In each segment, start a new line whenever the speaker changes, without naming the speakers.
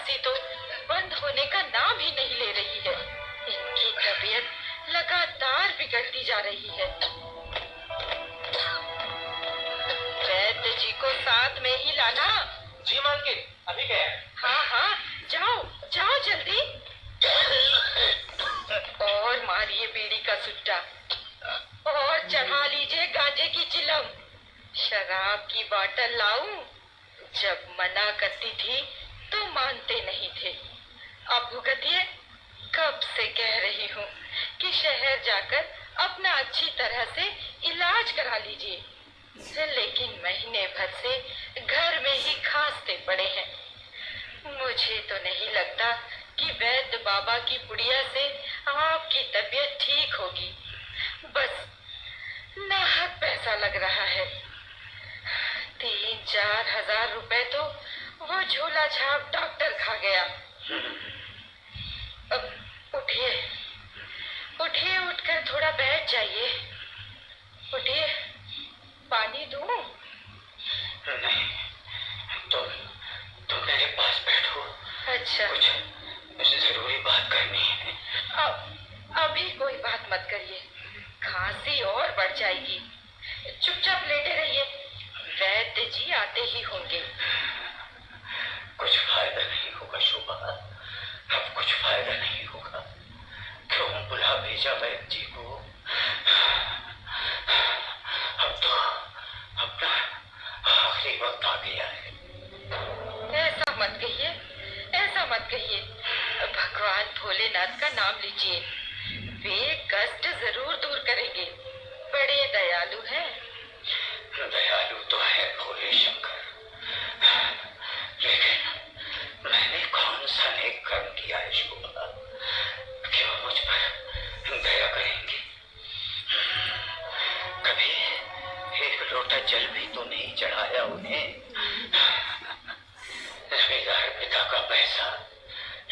खांसी तो बंद होने का नाम ही नहीं ले रही है। इनकी तबीयत लगातार बिगड़ती जा रही है। वैद्य जी को साथ में ही लाना।
जी मालकिन, अभी गए।
हाँ हाँ, जाओ जाओ जल्दी। और मारिए बीड़ी का सुट्टा और चढ़ा लीजिए गांजे की चिलम। शराब की बोतल लाऊं? जब मना करती थी तो मानते नहीं थे। अब भुगतिए। कब से कह रही हूँ कि शहर जाकर अपना अच्छी तरह से इलाज करा लीजिए, लेकिन महीने भर से घर में ही खांसते पड़े हैं। मुझे तो नहीं लगता कि वैद्य बाबा की पुड़िया से आपकी तबीयत ठीक होगी। बस नाहक पैसा लग रहा है। 3-4 हजार रुपए तो वो झोला छाप डॉक्टर खा गया। अब उठिए उठिए, उठकर थोड़ा बैठ जाइए। उठिए, पानी दूं?
नहीं, तो मेरे पास बैठो।
अच्छा,
कुछ जरूरी बात करनी है।
अभी कोई बात मत करिए, खांसी और बढ़ जाएगी। चुपचाप लेटे रहिए, वैद्य जी आते ही होंगे।
कुछ फायदा नहीं होगा शोभा, अब कुछ फायदा नहीं होगा। क्यों बुला भेजा वैद्य जी को? अब तो अपना आखिरी वक्त आ गया है।
ऐसा मत कहिए, ऐसा मत कहिए। भगवान भोलेनाथ का नाम लीजिए, वे कष्ट जरूर दूर करेंगे। बड़े दयालु हैं।
दयालु तो है भोले शंकर, लेकिन मैंने कौन सा नेक कर्म किया है शोभा, क्यों मुझ पर दया करेंगे? कभी एक लोटा जल भी तो नहीं चढ़ाया उन्हें। जमींदार पिता का पैसा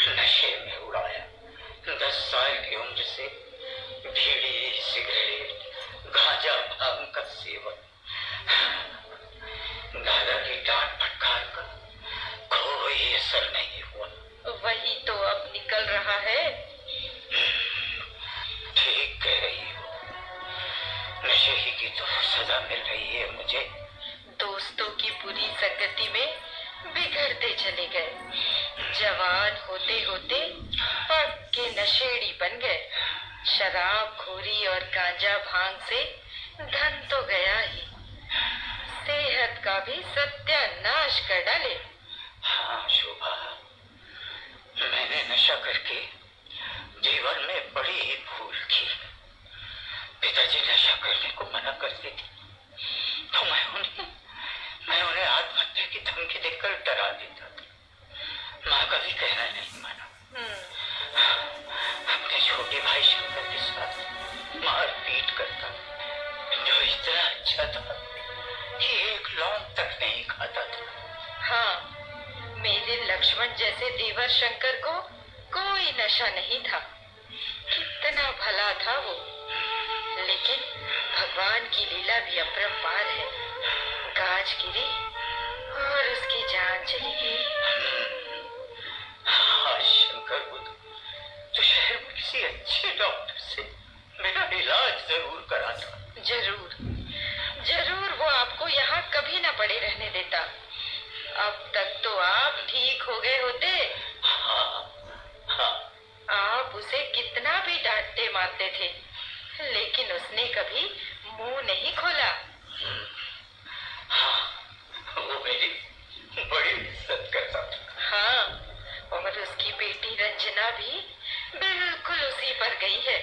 नशे में उड़ाया। 10 साल की उम्र से बीड़ी, सिगरेट, गांजा, भांग का सेवन। दादा की डांट फटकार का कोई असर नहीं हुआ।
वही तो अब निकल रहा है।
ठीक कह रही हो, नशे ही की तो सजा मिल रही है मुझे।
दोस्तों की बुरी संगति में बिगड़ते चले गए। जवान होते होते पक्के नशेड़ी बन गए। शराब खोरी और गांजा भांग से धन तो गया ही, सेहत का भी सत्यानाश कर डाले।
हाँ शोभा, मैंने नशा करके जीवन में बड़ी ही भूल की। पिताजी नशा करने को मना करते थे तो मैं उन्हें आत्महत्या की धमकी देकर डरा देता था। माँ का भी कहना नहीं माना। अपने छोटे भाई शंकर के साथ मार पीट करता, जो इतना अच्छा था कि एक लौंग तक नहीं खाता था।
हाँ, मेरे लक्ष्मण जैसे देवर शंकर को कोई नशा नहीं था। कितना भला था वो, लेकिन भगवान की लीला भी अपरंपार है। गाज गिरी और उसकी जान चली गई।
हाँ शंकर बुद्ध, तो शहर में किसी अच्छे डॉक्टर से मेरा इलाज जरूर कराता।
जरूर जरूर, वो आपको यहाँ कभी न पड़े रहने देता। अब तक तो आप ठीक हो गए होते।
हाँ हाँ,
आप उसे कितना भी डांटते मारते थे, लेकिन उसने कभी मुंह नहीं खोला।
हाँ, वो मेरी बड़ी इज्जत करता था।
हाँ, और उसकी बेटी रंजना भी बिल्कुल उसी पर गई है।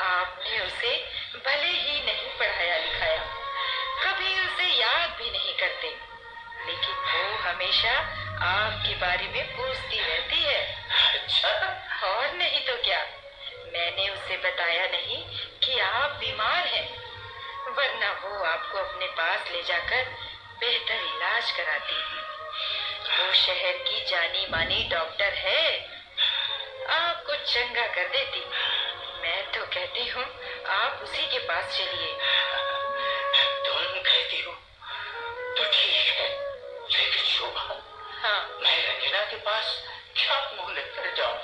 आपने उसे भले ही नहीं पढ़ाया लिखाया, कभी उसे याद भी नहीं करते, लेकिन वो हमेशा आपके बारे में पूछती रहती है।
अच्छा,
और नहीं तो क्या, मैंने उसे बताया नहीं कि आप बीमार हैं, वरना वो आपको अपने पास ले जाकर बेहतर इलाज कराती। वो शहर की जानी मानी डॉक्टर है, आपको चंगा कर देती। मैं तो कहती हूँ आप उसी के पास चलिए।
तुम कहती हो तो ठीक है, लेकिन शोभा,
हाँ,
मैं रंजना के पास क्या मुंह लेकर जाऊं?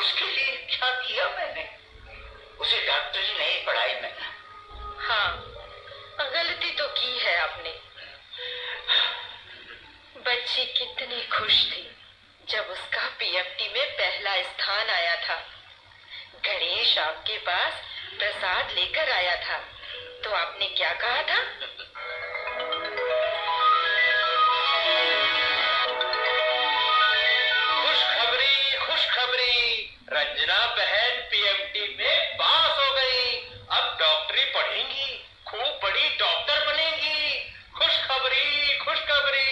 उसके लिए क्या किया मैंने? उसे डॉक्टरी नहीं पढ़ाई मैंने।
हाँ, गलती तो की है आपने। बच्ची कितनी खुश थी जब उसका पीएमटी में पहला स्थान आया था। गणेश आपके पास प्रसाद लेकर आया था, तो आपने क्या कहा था?
खुशखबरी, खुशखबरी, रंजना बहन पीएमटी में पास हो गई। अब डॉक्टरी पढ़ेंगी, खूब बड़ी डॉक्टर बनेंगी। खुशखबरी, खुशखबरी।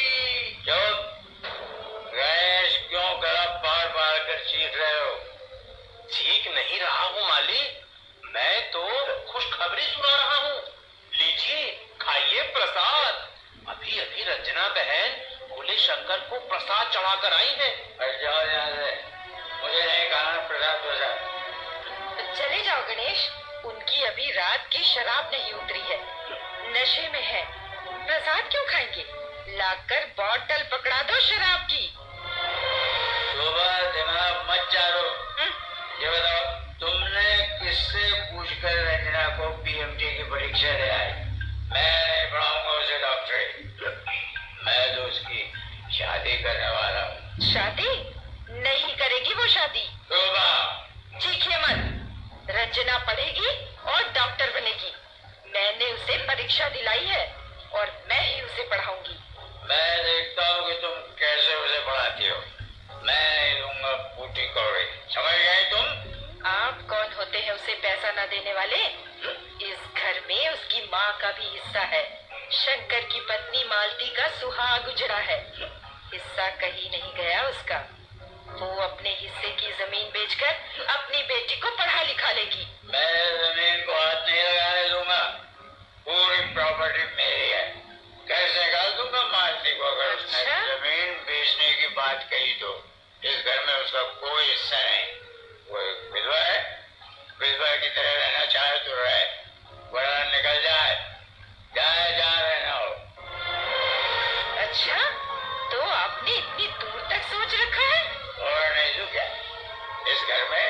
गणेश, क्यों गला बार बार कर चीख रहे हो?
चीख नहीं रहा हूँ माली, मैं तो खुशखबरी सुना रहा हूँ। लीजिए, खाइए प्रसाद। अभी अभी रंजना बहन भोले शंकर को प्रसाद चढ़ाकर आई है।
जाओ यहाँ से, मुझे नहीं खाना प्रसाद वसाद।
चले जाओ गणेश, उनकी अभी रात की शराब नहीं उतरी है, नशे में है। प्रसाद क्यों खाएंगे? लाकर बॉटल पकड़ा दो शराब की।
सुबह दिमाग मत चारो। ये बताओ, तुमने किससे पूछकर रंजना को पीएमटी की परीक्षा ले आई? मैं नहीं पढ़ाऊंगा उसे डॉक्टरी। मैं तो उसकी शादी करने वाला हूँ।
शादी नहीं करेगी वो शादी। चीखिए मत। रंजना पढ़ेगी और डॉक्टर बनेगी। मैंने उसे परीक्षा दिलाई है और मैं ही उसे पढ़ाऊंगी।
मैं देखता हूँ कि तुम कैसे उसे पढ़ाती हो। मैं नहीं दूंगा बूटी कौड़ी, समझ गए तुम?
आप कौन होते हैं उसे पैसा न देने वाले? इस घर में उसकी माँ का भी हिस्सा है। शंकर की पत्नी मालती का सुहाग उजड़ा है। हिस्सा कहीं नहीं गया उसका। वो अपने हिस्से की जमीन बेचकर अपनी बेटी को पढ़ा लिखा लेगी।
मैं जमीन को हाथ नहीं लगाने दूंगा। पूरी प्रॉपर्टी मेरी है। कैसे निकाल दूंगा मालती को अगर उसने जमीन बेचने की बात कही तो। इस घर में उसका कोई हिस्सा नहीं। वो एक विधवा है, विधवा की तरह रहना चाहे तो रहे, वरना निकल जाए, जाए जहाँ रहना हो।
अच्छा, तो आपने इतनी दूर तक सोच रखा है?
और नहीं तो क्या, इस घर में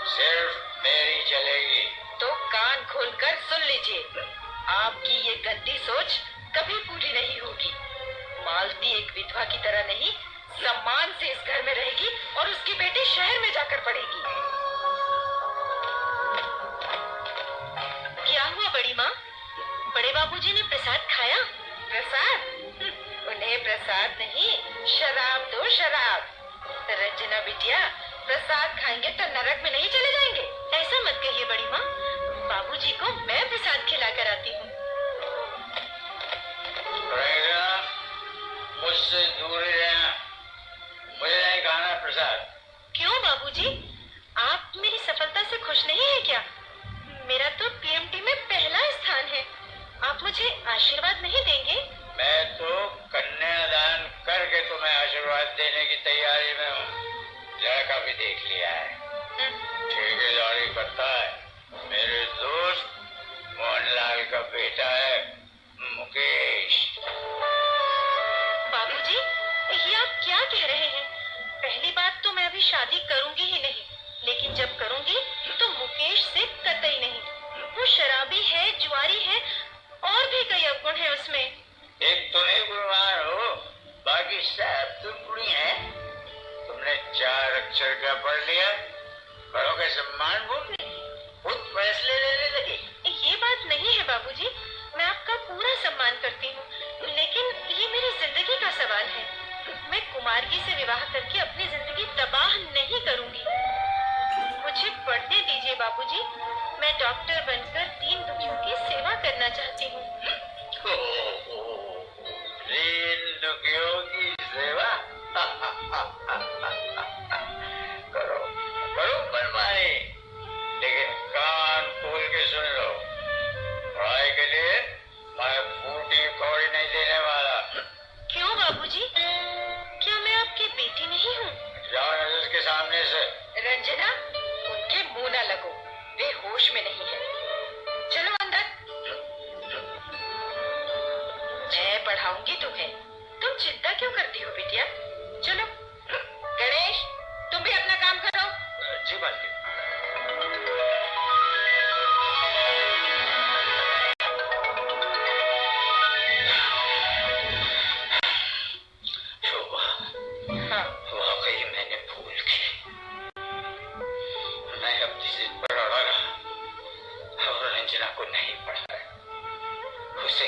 सिर्फ मेरी चलेगी।
तो कान खोलकर सुन लीजिए, आपकी ये गंदी सोच कभी पूरी नहीं होगी। मालती एक विधवा की तरह नहीं, सम्मान से इस घर में रहेगी और उसकी बेटी शहर में जाकर पढ़ेगी। क्या हुआ बड़ी माँ? बड़े बाबूजी ने प्रसाद खाया? प्रसाद? उन्हें प्रसाद नहीं, शराब दो, शराब। रंजना बिटिया, प्रसाद खाएंगे तो नरक में नहीं चले जाएंगे। ऐसा मत कहिए बड़ी माँ, बाबूजी को मैं प्रसाद खिला कर आती हूँ।
मुझसे दूर ही रहना, मुझे नहीं खाना प्रसाद।
क्यों बाबूजी, आप मेरी सफलता से खुश नहीं है क्या? मेरा तो पीएमटी में पहला स्थान है। आप मुझे आशीर्वाद नहीं देंगे?
मैं तो कन्यादान करके तुम्हें आशीर्वाद देने की तैयारी में हूँ। लड़का भी देख लिया है, ठेकेदारी करता है। मेरे दोस्त मोहनलाल का बेटा है, मुकेश।
बाबूजी, ये आप क्या कह रहे हैं? पहली बात तो मैं अभी शादी करूंगी ही नहीं, लेकिन जब करूंगी तो मुकेश से कतई नहीं। वो शराबी है, जुआरी है, और भी कई अवगुण है उसमें।
एक तो नहीं गुणवान हो, बाकी सब तो बुरी है। तुमने 4 अक्षर क्या पढ़ लिया? बड़ों का सम्मान भूल गई, खुद फैसले लेने लगी।
ये बात नहीं है बाबूजी, मैं आपका पूरा सम्मान करती हूँ, लेकिन ये मेरी जिंदगी का सवाल है। मैं कुमारगी से विवाह करके अपनी जिंदगी तबाह नहीं करूंगी। मुझे पढ़ने दीजिए बाबूजी, मैं डॉक्टर बनकर 3 दुखियों की सेवा करना चाहती हूँ।
3 दुखियों की सेवा? करो करो मनमानी, लेकिन कान खोल के सुन लो। पढ़ाई के लिए मैं बूटी कौड़ी नहीं देने वाला।
क्यों बाबूजी, क्या मैं आपकी बेटी नहीं हूँ?
जाओ नजर के सामने से।
रंजना, उनके मुंह न लगो, वे होश में नहीं है। चलो अंदर, मैं पढ़ाऊंगी तुम्हें। तुम चिंता क्यों करती हो बिटिया? चलो। गणेश,
जी मालकिन।
शोभा,
हाँ।
वाकई मैंने भूल की। मैं अपनी जिद पर अड़ा रहा और रंजना को नहीं पढ़ाया। उसे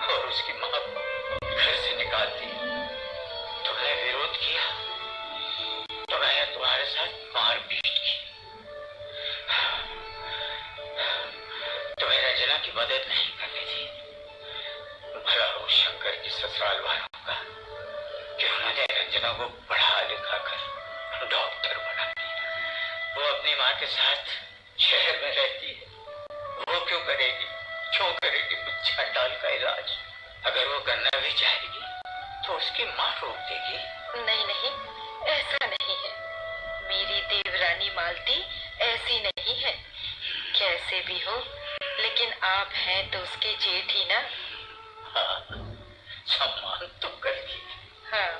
और उसकी माँ घर से निकाल दी। तुमने विरोध किया तो मैंने तुम्हारे साथ मारपीट की। तुम्हें रंजना की मदद नहीं करनी थी। भला हो शंकर की ससुराल वालों का कि उन्होंने रंजना को पढ़ा लिखा कर डॉक्टर बना दिया। वो अपनी माँ के साथ शहर में रहती है। वो क्यों करेगी कुछ छंडाल का इलाज? अगर वो करना भी चाहेगी तो उसकी माँ रोक देगी।
नहीं नहीं, ऐसा नहीं है। मेरी देवरानी मालती ऐसी नहीं है। कैसे भी हो, लेकिन आप हैं तो उसके जेठ ही ना।
हाँ, सम्मान तो करती।
हाँ।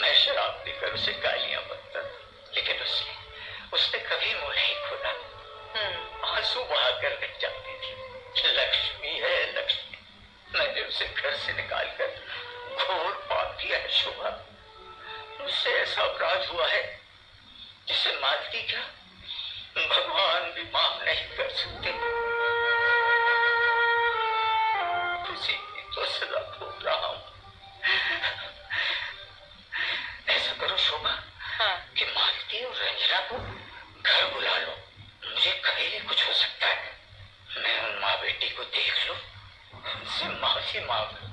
मैं शराब पीकर उसे गालियां बकता था, लेकिन उसने कभी मुंह नहीं खोला। आंसू बहाकर रह जाती थी। लक्ष्मी है लक्ष्मी। मैंने उसे घर से निकालकर घोर पाप किया है शोभा। मुझसे ऐसा अपराध हुआ है जिसे मालती क्या भगवान भी माफ नहीं कर सकते। उसी की तो सजा भोग रहा हूँ। ऐसा करो शोभा,
हाँ।
कि मालती और रंजना को घर बुला लो। मुझे कहीं भी कुछ हो सकता है। मैं उन माँ बेटी को देख लूं, उनसे माफी मांग लूं।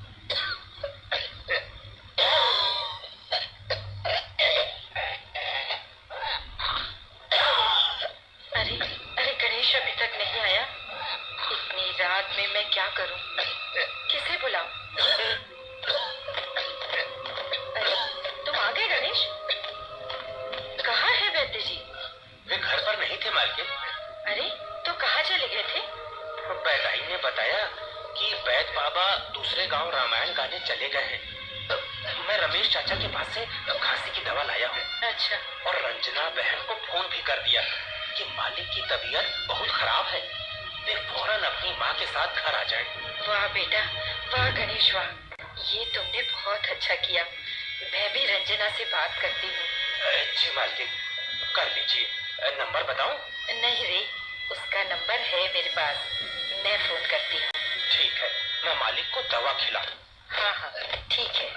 अरे अरे, गणेश अभी तक नहीं आया। इतनी रात में मैं क्या करूं? किसे बुलाऊं? अरे, तुम आ गए गणेश? कहाँ है वैद्य जी?
वे घर पर नहीं थे मालकिन।
अरे, तो कहाँ चले गए थे?
बैदाई ने बताया कि वैद बाबा दूसरे गांव रामायण गाने चले गए हैं। मैं रमेश चाचा के पास से खांसी की दवा लाया हूँ।
अच्छा।
और रंजना बहन को फोन भी कर दिया कि मालिक की तबीयत बहुत खराब है। वे फौरन अपनी माँ के साथ घर आ जाए।
वाह बेटा, वाह गणेश वाह। ये तुमने बहुत अच्छा किया। मैं भी रंजना से बात करती हूँ।
जी मालकिन, कर लीजिए। नंबर बताऊं?
नहीं रे, उसका नंबर है मेरे पास। मैं फोन करती हूँ।
ठीक है, मैं मालिक को दवा खिलाऊं।
हाँ हाँ, ठीक है।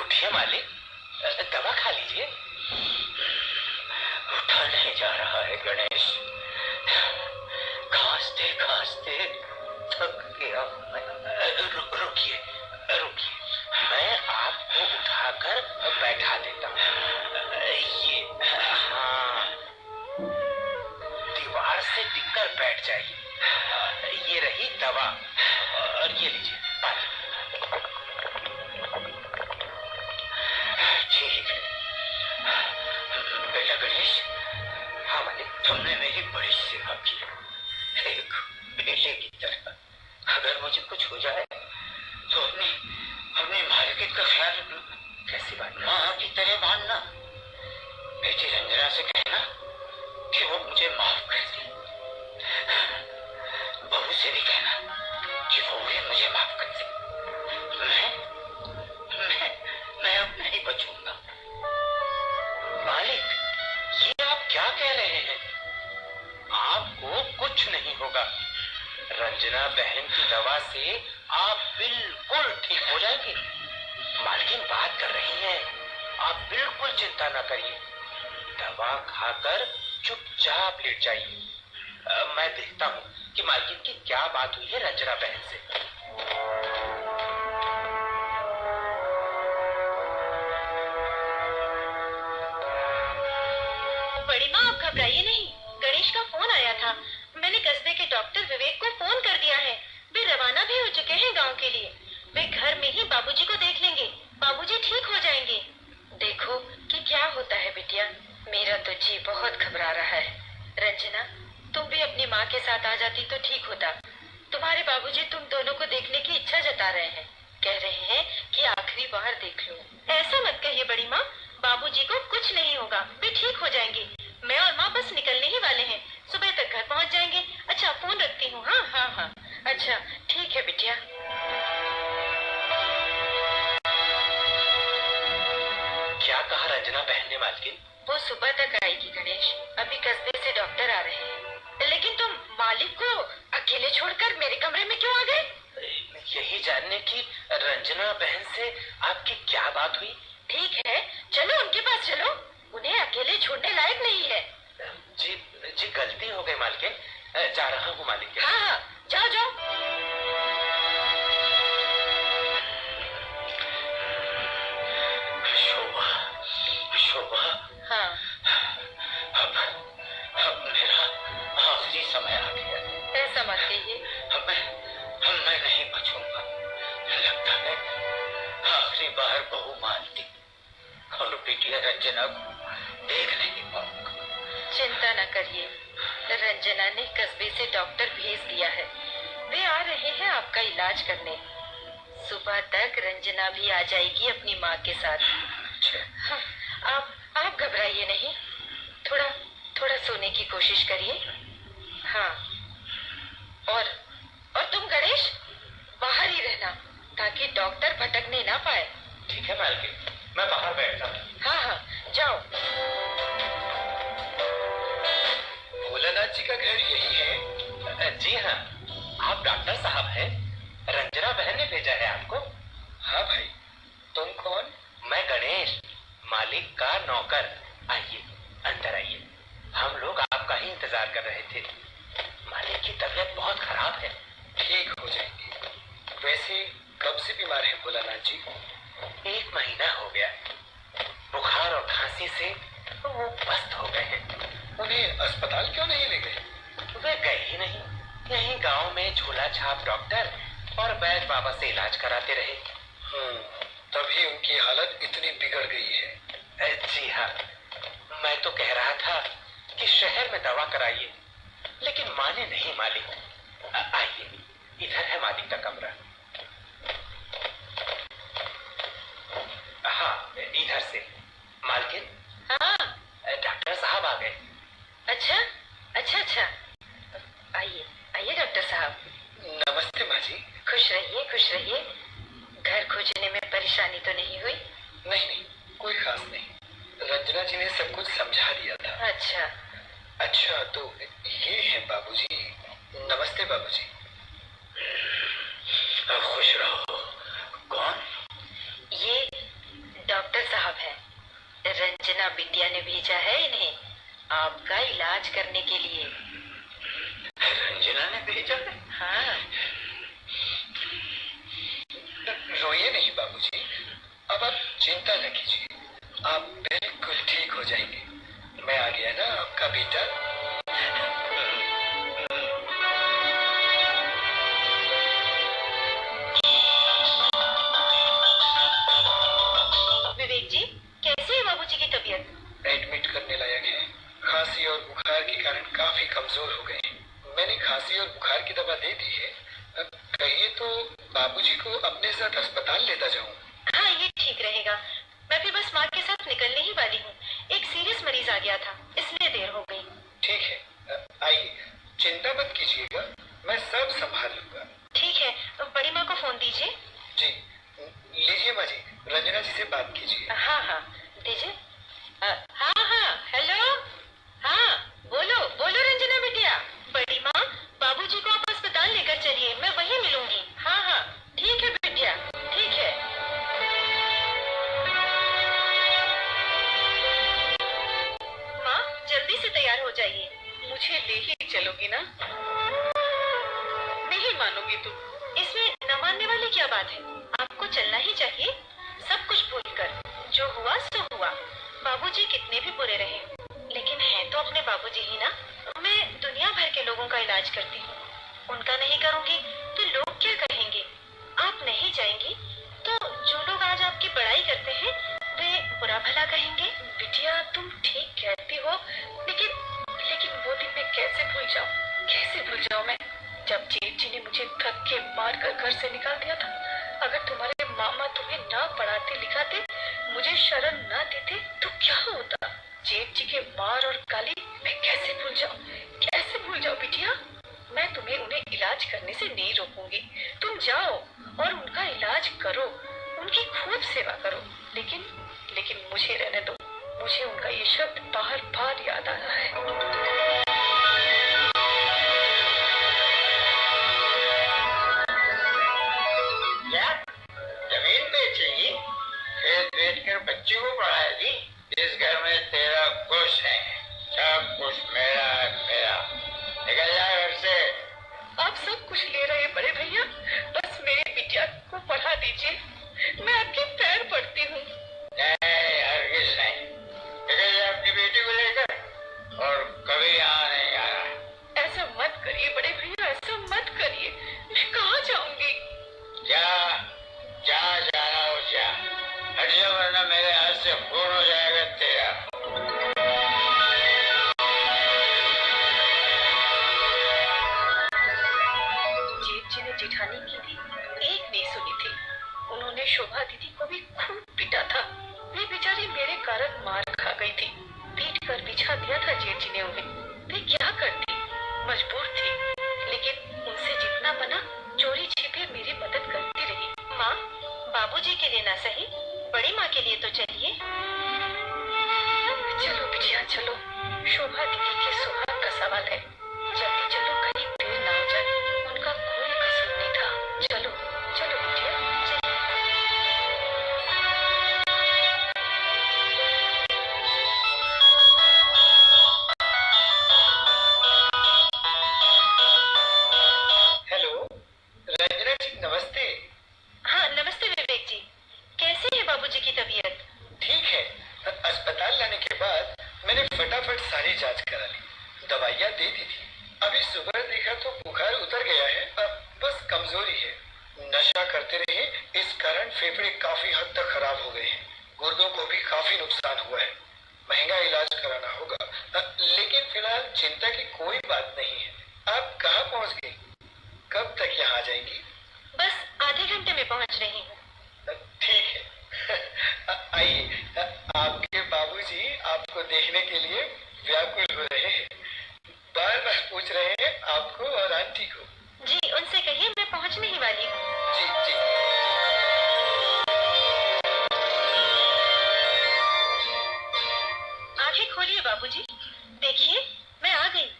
उठिए मालिक, दवा खा लीजिए।
उठा नहीं जा रहा है गणेश। खांसते खांसते थक गया मैं।
रुकिए रुकिए, मैं आपको उठाकर बैठा देता हूँ। ये, हाँ, दीवार से टिककर बैठ जाइए। ये रही दवा और ये लीजिए पानी।
ठीक है बेटा गणेश।
हाँ मालिक।
तुमने मेरी बड़ी सेवा की, एक बेटे की तरह। अगर मुझे कुछ हो जाए तो अपनी मालकिन का ख्याल रखना।
कैसी बात?
माँ की तरह मानना। बेटी रंजना से कहना कि वो मुझे माफ कर दे। बहू से भी कहना कि वो भी मुझे माफ कर दे। मैं अब नहीं बचूंगा।
मालिक, ये आप क्या कह रहे हैं? आपको कुछ नहीं होगा। रंजना बहन की दवा से आप बिल्कुल ठीक हो जाएंगे। मालकिन बात कर रही हैं, आप बिल्कुल चिंता ना करिए। दवा खाकर चुपचाप लेट जाइए। मैं देखता हूँ कि मालकिन की क्या बात हुई है रंजना बहन से।
बड़ी माँ, आप घबराइए नहीं। गणेश का फोन आया था। मैंने कस्बे के डॉक्टर विवेक को फोन कर दिया है। वे रवाना भी हो चुके हैं गांव के लिए। वे घर में ही बाबूजी को देख लेंगे। बाबूजी ठीक हो जाएंगे। देखो कि क्या होता है बिटिया। मेरा तो जी बहुत घबरा रहा है। रंजना, तुम भी अपनी माँ के साथ आ जाती तो ठीक होता। तुम्हारे बाबूजी तुम दोनों को देखने की इच्छा जता रहे हैं। कह रहे हैं कि की आखिरी बार देख लूं। ऐसा मत कहिए बड़ी माँ, बाबूजी को कुछ नहीं होगा, वे ठीक हो जाएंगे। मैं और माँ बस निकलने ही वाले हैं, सुबह तक घर पहुँच जाएंगे। अच्छा फोन रखती हूँ। हाँ हाँ हाँ, अच्छा ठीक है बिटिया।
क्या कहा रंजना बहन ने मालकिन?
वो सुबह तक आएगी गणेश, अभी कस्बे से डॉक्टर आ रहे हैं। लेकिन तुम मालिक को अकेले छोड़कर मेरे कमरे में क्यों आ गए?
यही जानने की रंजना बहन से आपकी क्या बात हुई?
ठीक है, चलो उनके पास चलो, उन्हें अकेले छोड़ने लायक नहीं है।
जी जी गलती हो गई मालकिन, जा रहा हूँ मालिक।
हाँ हाँ, जाओ जाओ।
शोभा, शोभा।
हाँ,
अब मेरा आखिरी समय आ गया।
ऐसा मत कहिए।
अब मैं नहीं बचूंगा। लगता है आखिरी बार बहू मानती और बिटिया रंजना को देख नहीं पाऊंगा।
चिंता न करिए, रंजना ने कस्बे से डॉक्टर भेज दिया है, वे आ रहे हैं आपका इलाज करने। सुबह तक रंजना भी आ जाएगी अपनी माँ के साथ। हाँ, आप घबराइए नहीं, थोड़ा थोड़ा सोने की कोशिश करिए। हाँ, और तुम गणेश बाहर ही रहना, ताकि डॉक्टर भटकने ना पाए।
ठीक है मालकिन, मैं बाहर बैठता हूँ।
हाँ हाँ, जाओ।
भोलानाथ जी का घर यही है? जी हाँ। आप डॉक्टर साहब हैं? रंजना बहन ने भेजा है आपको। हाँ भाई, तुम कौन? मैं गणेश, मालिक का नौकर। आइए, अंदर आइए, हम लोग आपका ही इंतजार कर रहे थे। मालिक की तबीयत बहुत खराब है। ठीक हो जाएंगे। वैसे कब से बीमार है भोलानाथ जी? 1 महीना हो गया। बुखार और खांसी से वो पस्त हो गए हैं। उन्हें अस्पताल क्यों नहीं ले गए? वे गए ही नहीं, यहीं गांव में झोला छाप डॉक्टर और वैद्य बाबा से इलाज कराते रहे। तभी उनकी हालत इतनी बिगड़ गई है। जी हाँ, मैं तो कह रहा था कि शहर में दवा कराइए, लेकिन माने नहीं मालिक। आइए, इधर है मालिक का कमरा। हाँ, इधर से। मालकिन।
हाँ,
डॉक्टर साहब आ गए।
अच्छा अच्छा अच्छा, आइए आइए डॉक्टर साहब।
नमस्ते माँ जी।
खुश रहिए खुश रहिए। घर खोजने में परेशानी तो नहीं हुई?
नहीं नहीं, कोई खास नहीं। रंजना जी ने सब कुछ समझा दिया था।
अच्छा
अच्छा, तो ये है बाबूजी। नमस्ते बाबूजी। खुश रहो। कौन?
ये डॉक्टर साहब है, रंजना बिटिया ने भेजा है इन्हें आपका इलाज करने के लिए।
रंजना ने भेजा है?
हाँ।
रोइए नहीं बाबूजी, अब आप चिंता न कीजिए, आप बिल्कुल ठीक हो जाएंगे। मैं आ गया ना आपका बेटा।
विवेक जी, कैसी है बाबूजी की तबीयत?
एडमिट करने लायक है। खांसी और बुखार के कारण काफी कमजोर हो गए हैं। मैंने खांसी और बुखार की दवा दे दी है। अब कहिए तो बाबूजी को अपने साथ अस्पताल लेता जाऊं?
हाँ, ये ठीक रहेगा। मैं भी बस माँ के साथ निकलने ही वाली हूँ। एक सीरियस मरीज आ गया था, इसलिए देर हो गई।
ठीक है, आइए, चिंता मत कीजिएगा, मैं सब संभाल लूंगा।
ठीक है, बड़ी माँ को फोन दीजिए।
जी, लीजिए माँ जी, रंजना जी से बात कीजिए।
हाँ हाँ, दीजिए। हाँ हाँ, हेलो। हाँ, बोलो बोलो रंजना बिटिया। बड़ी माँ, बाबूजी को आप अस्पताल लेकर चलिए, मैं वहीं मिलूंगी। हाँ हाँ, ठीक है बिटिया, ठीक है। माँ, जल्दी से तैयार हो जाइए। मुझे ले ही चलोगी ना? नहीं मानोगी तुम? इसमें न मानने वाली क्या बात है? आपको चलना ही चाहिए, सब कुछ भूलकर। जो हुआ सो हुआ। बाबूजी कितने भी बुरे रहे, लेकिन है तो अपने बाबूजी ही ना। मैं दुनिया भर के लोगों का इलाज करती हूँ, उनका नहीं करूँगी तो लोग क्या कहेंगे? आप नहीं जाएंगी तो जो लोग आज आपकी बड़ाई करते हैं वे बुरा भला कहेंगे। बिटिया, तुम ठीक कहती हो, लेकिन वो दिन मैं कैसे भूल जाऊँ? कैसे भूल जाऊँ मैं, जब जेठ जी ने मुझे धक्के मार कर घर से निकाल दिया था। अगर तुम्हारे मामा तुम्हें ना पढ़ाते लिखाते, मुझे शरण ना देते तो क्या होता? जेठ जी के मार और गाली मैं कैसे भूल जाऊं बिटिया? मैं तुम्हें उन्हें इलाज करने से नहीं रोकूंगी। तुम जाओ और उनका इलाज करो, उनकी खूब सेवा करो। लेकिन मुझे रहने दो। मुझे उनका ये शब्द बार बार याद आ रहा है।
क्या जमीन बेचेगी? खेत बेचकर बच्ची को पढ़ाएगी? इस घर में तेरा कुछ है, सब कुछ मेरा है, मेरा। निकल जा घर से।
आप सब कुछ ले रहे हैं बड़े भैया, बस मेरी बिटिया को पढ़ा दीजिए। मैं आपके पैर पड़ती हूँ।
नहीं, हरगिज नहीं। निकल जा अपनी बेटी को लेकर और कभी यहाँ नहीं आना।
ऐसा मत करिए बड़े भैया, ऐसा मत करिए। मैं कहाँ जाऊंगी?
जा जाना हो जा। हट जा वरना मेरे हाथ से खून हो जाएगा तेरा।
जेठ जी ने जेठानी की थी, एक नहीं सुनी थी। उन्होंने शोभा दीदी को भी खूब पीटा था। वे बेचारी मेरे कारण मार खा गई थी। पीट कर बिछा दिया था जेठ जी ने उन्हें। वे क्या करती, मजबूर थी। लेकिन उनसे जितना बना चोरी छिपे मेरी मदद करती रही। माँ, बाबूजी के लिए ना सही, बड़ी माँ के लिए तो चलिए। चलो बिटिया चलो, शोभा दीदी के सुहाग का सवाल है। जल्दी चलो, कहीं देर ना हो जाए। उनका कोई कसूर नहीं था। चलो चलो बिटिया, चलिए।
हेलो रंजना जी, नमस्ते।
हाँ नमस्ते विवेक जी, कैसे है बाबूजी की तबीयत?
ठीक है। अस्पताल लाने के बाद मैंने फटाफट सारी जांच करा ली, दवाइयाँ दे दी थी। अभी सुबह देखा तो बुखार उतर गया है, अब बस कमजोरी है। नशा करते रहे, इस कारण फेफड़े काफी हद तक खराब हो गए हैं। गुर्दों को भी काफी नुकसान हुआ है। महंगा इलाज कराना होगा, लेकिन फिलहाल चिंता की कोई बात नहीं है। आप कहाँ पहुँच गई? कब तक यहाँ आ जाएंगी?
बस आधे घंटे में पहुंच रही हूँ।
ठीक है। आइए, आपके बाबूजी आपको देखने के लिए व्याकुल हो रहे हैं। बार बार पूछ रहे हैं आपको और आंटी को।
जी उनसे कहिए मैं पहुंचने ही वाली हूँ।
जी जी।
आंखें खोलिए बाबूजी, देखिए मैं आ गई,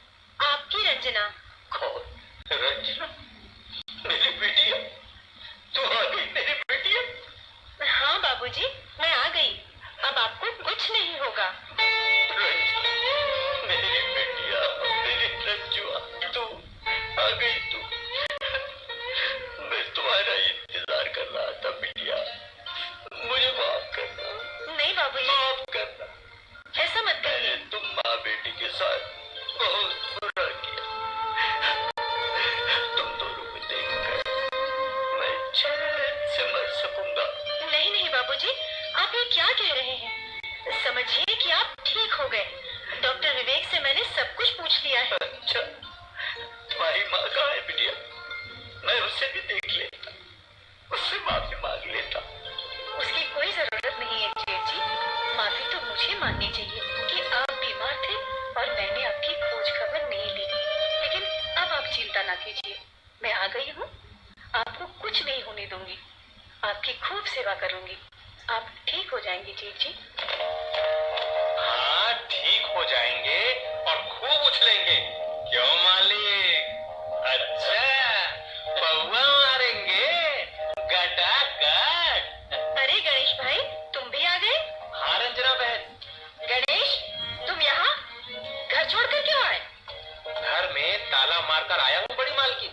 आपकी रंजना।
कौन? रंजना? मेरी बेटिया? तू आ गई मेरी बेटिया?
हाँ बाबूजी, मैं आ गई। अब आपको कुछ नहीं होगा।
रंजना, मेरी बेटिया, मेरी रंजुआ, तू आ गई तू। मैं तुम्हारा इंतजार कर रहा था बिटिया। मुझे माफ करना।
नहीं बाबूजी,
माफ करना।
ऐसा मत
मैंने
कहिए।
तुम माँ बेटी के साथ बहुत बुरा किया। तुम दोनों को देखकर मैं चैन से मर सकूंगा।
नहीं नहीं बाबूजी, आप ये क्या कह रहे हैं? समझिए कि आप ठीक हो गए। डॉक्टर विवेक से मैंने सब कुछ पूछ लिया है।
अच्छा, तुम्हारी माँ कहाँ है बिटिया? मैं उसे भी देख लेता, उससे माफी मांग लेता।
उसकी कोई जरूरत नहीं है जेठ जी। माफी तो मुझे माननी चाहिए कि आप बीमार थे और मैंने आपकी खोज खबर नहीं ली। लेकिन अब आप चिंता ना कीजिए, मैं आ गई हूँ। आपको कुछ नहीं होने दूंगी, आपकी खूब सेवा करूंगी। आप ठीक हो जाएंगे जेठ जी।
हाँ ठीक हो जाएंगे और खूब उछलेंगे। क्यों मालिक? अच्छा, पौवा मारेंगे गटागट।
अरे गणेश भाई, तुम भी आ गए?
हाँ रंजना बहन।
गणेश, तुम यहाँ घर छोड़कर क्यों आए?
घर में ताला मारकर आया हूँ बड़ी मालकिन।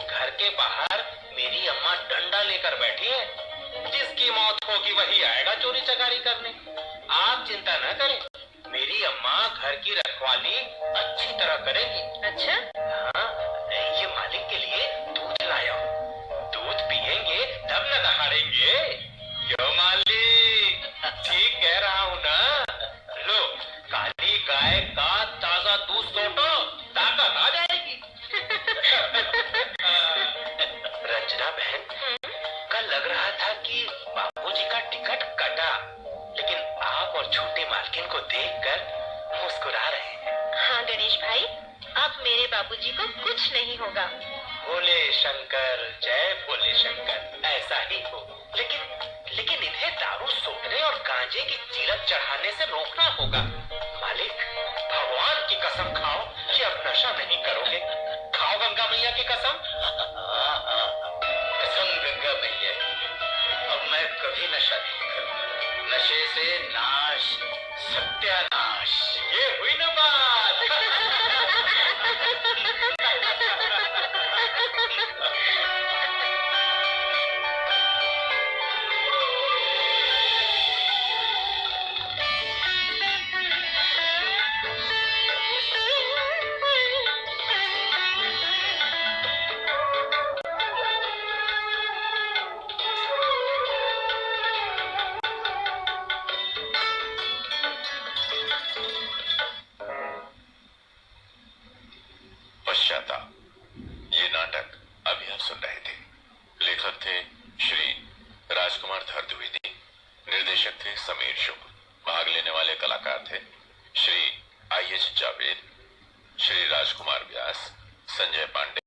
घर के बाहर मेरी अम्मा डंडा लेकर बैठी है। जिसकी मौत होगी वही आएगा चोरी चकारी करने। आप चिंता न करें, मेरी अम्मा घर की रखवाली अच्छी तरह करेगी।
अच्छा,
हाँ, ये मालिक के लिए दूध लाया हूँ। दूध पियेंगे तब न दहाड़ेंगे। क्यों मालिक? ठीक कह रहा हूँ ना? लो, काली गाय का ताजा दूध सोटो, ताकत आ जाएगी। रंजना बहन, कल लग रहा था कि बाबूजी का टिकट कटा, लेकिन आप और छोटे मालकिन को देखकर मुस्कुरा रहे हैं।
हाँ गणेश भाई, अब मेरे बाबूजी को कुछ नहीं होगा।
भोले शंकर, जय भोले शंकर, ऐसा ही हो। लेकिन इन्हें दारू सोखने और गांजे की चीरक चढ़ाने से रोकना होगा। मालिक, भगवान की कसम खाओ कि अब नशा नहीं करोगे। खाओ गंगा मैया की कसम।
कसम गंगा मैया की, अब मैं कभी नशा नहीं करूंगा। नशे से नाश, सत्यानाश।
ये हुई ना बात।
पश्चाताप, ये नाटक अभी आप सुन रहे थे। लेखक थे श्री राजकुमार द्विवेदी, निर्देशक थे समीर शुक्ल। भाग लेने वाले कलाकार थे श्री IH जावेद, श्री राजकुमार व्यास, संजय पांडे,